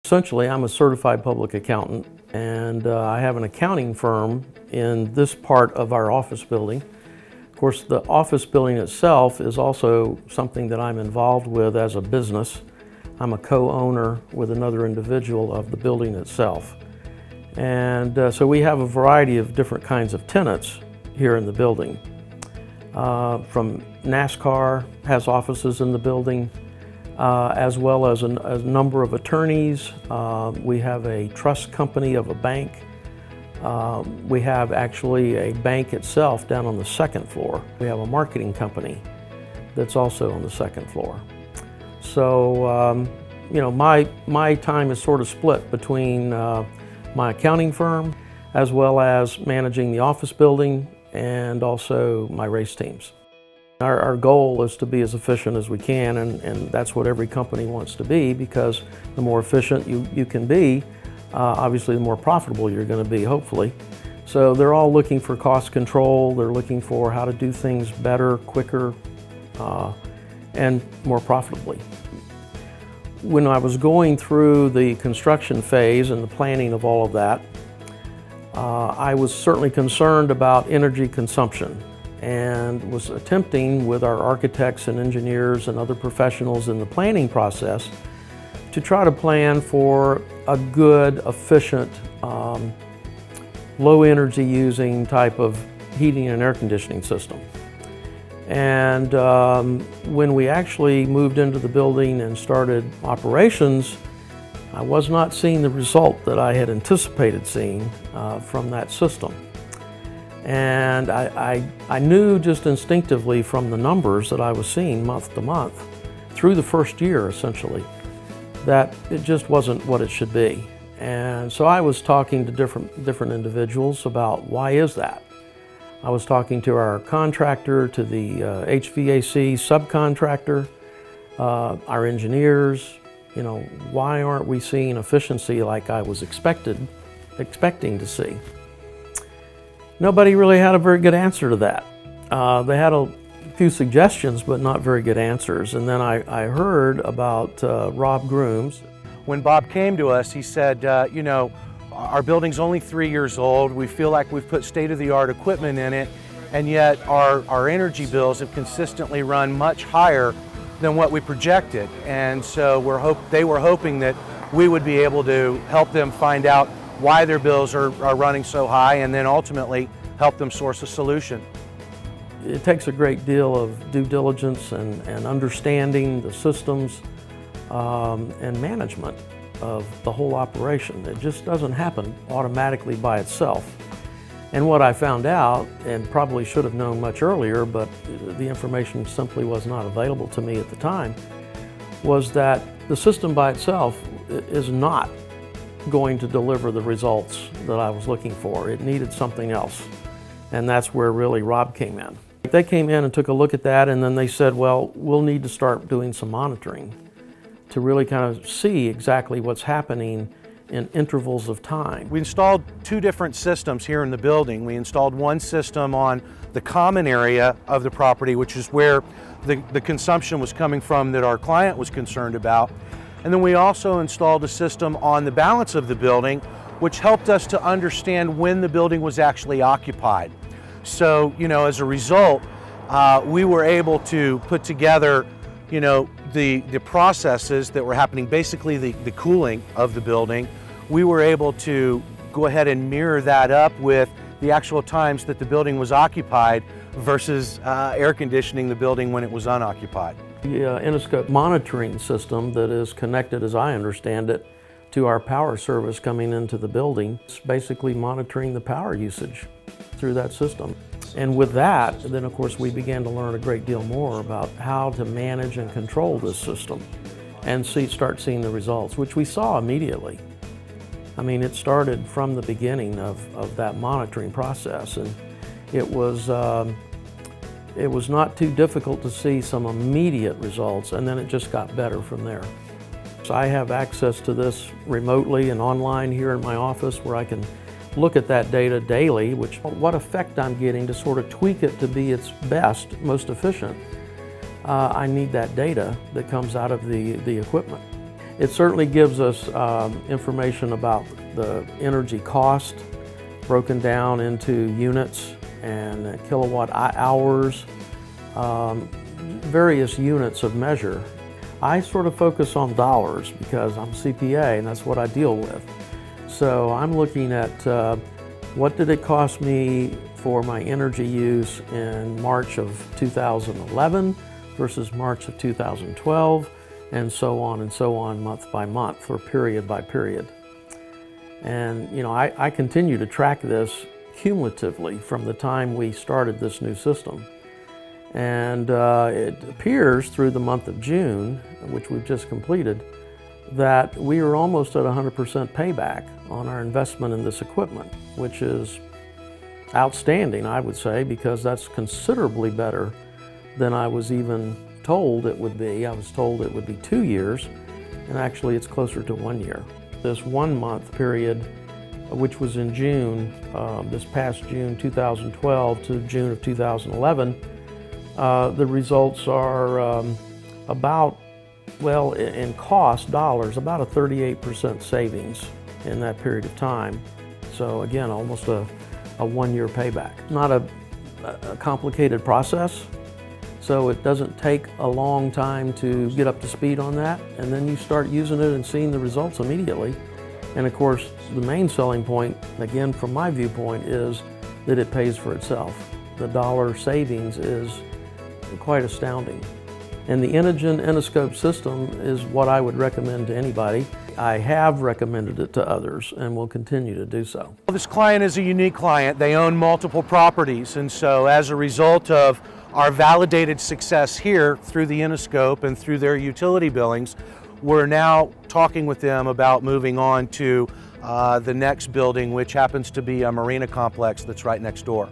Essentially, I'm a certified public accountant, and I have an accounting firm in this part of our office building. Of course, the office building itself is also something that I'm involved with as a business. I'm a co-owner with another individual of the building itself. And so we have a variety of different kinds of tenants here in the building. From NASCAR has offices in the building, as well as a number of attorneys. We have a trust company of a bank. We have actually a bank itself down on the second floor. We have a marketing company that's also on the second floor. So, you know, my time is sort of split between my accounting firm as well as managing the office building and also my race teams. Our goal is to be as efficient as we can, and that's what every company wants to be, because the more efficient you can be, obviously the more profitable you're going to be, hopefully. So they're all looking for cost control. They're looking for how to do things better, quicker, and more profitably. When I was going through the construction phase and the planning of all of that, I was certainly concerned about energy consumption, and was attempting with our architects and engineers and other professionals in the planning process to try to plan for a good, efficient, low energy using type of heating and air conditioning system. And when we actually moved into the building and started operations, I was not seeing the result that I had anticipated seeing from that system. And I knew just instinctively from the numbers that I was seeing month to month, through the first year essentially, that it just wasn't what it should be. And so I was talking to different individuals about why is that. I was talking to our contractor, to the HVAC subcontractor, our engineers. You know, why aren't we seeing efficiency like I was expecting to see? Nobody really had a very good answer to that. They had a few suggestions, but not very good answers. And then I heard about Rob Grooms. When Bob came to us, he said, you know, our building's only 3 years old. We feel like we've put state-of-the-art equipment in it, and yet our energy bills have consistently run much higher than what we projected. And so they were hoping that we would be able to help them find out why their bills are running so high, and then ultimately help them source a solution. It takes a great deal of due diligence and understanding the systems and management of the whole operation. It just doesn't happen automatically by itself. And what I found out, and probably should have known much earlier, but the information simply was not available to me at the time, was that the system by itself is not going to deliver the results that I was looking for. It needed something else. And that's where really Rob came in. They came in and took a look at that, and then they said, well, we'll need to start doing some monitoring to really kind of see exactly what's happening in intervals of time. We installed 2 different systems here in the building. We installed one system on the common area of the property, which is where the consumption was coming from that our client was concerned about. And then we also installed a system on the balance of the building, which helped us to understand when the building was actually occupied. So, you know, as a result, we were able to put together, you know, the processes that were happening, basically the cooling of the building. We were able to go ahead and mirror that up with the actual times that the building was occupied versus air conditioning the building when it was unoccupied. The Enigin monitoring system that is connected, as I understand it, to our power service coming into the building. It's basically monitoring the power usage through that system. And with that, then of course we began to learn a great deal more about how to manage and control this system and start seeing the results, which we saw immediately. I mean, it started from the beginning of that monitoring process, and it was not too difficult to see some immediate results, and then it just got better from there. So I have access to this remotely and online here in my office, where I can look at that data daily, what effect I'm getting to sort of tweak it to be its best, most efficient. I need that data that comes out of the equipment. It certainly gives us information about the energy cost broken down into units and kilowatt hours, various units of measure. I sort of focus on dollars because I'm a CPA and that's what I deal with. So I'm looking at what did it cost me for my energy use in March of 2011 versus March of 2012, and so on month by month or period by period. And you know, I continue to track this cumulatively from the time we started this new system. And it appears through the month of June, which we've just completed, that we are almost at 100% payback on our investment in this equipment, which is outstanding, I would say, because that's considerably better than I was even told it would be. I was told it would be 2 years, and actually it's closer to 1 year. This 1 month period, which was in June, this past June 2012 to June of 2011, the results are about, well, in cost dollars, about a 38% savings in that period of time. So again, almost a 1 year payback. Not a complicated process, so it doesn't take a long time to get up to speed on that, and then you start using it and seeing the results immediately. And of course, the main selling point, again from my viewpoint, is that it pays for itself. The dollar savings is quite astounding. And the Enigin Endoscope system is what I would recommend to anybody. I have recommended it to others and will continue to do so. This client is a unique client. They own multiple properties, and so as a result of our validated success here through the endoscope and through their utility billings, we're now talking with them about moving on to the next building, which happens to be a marina complex that's right next door.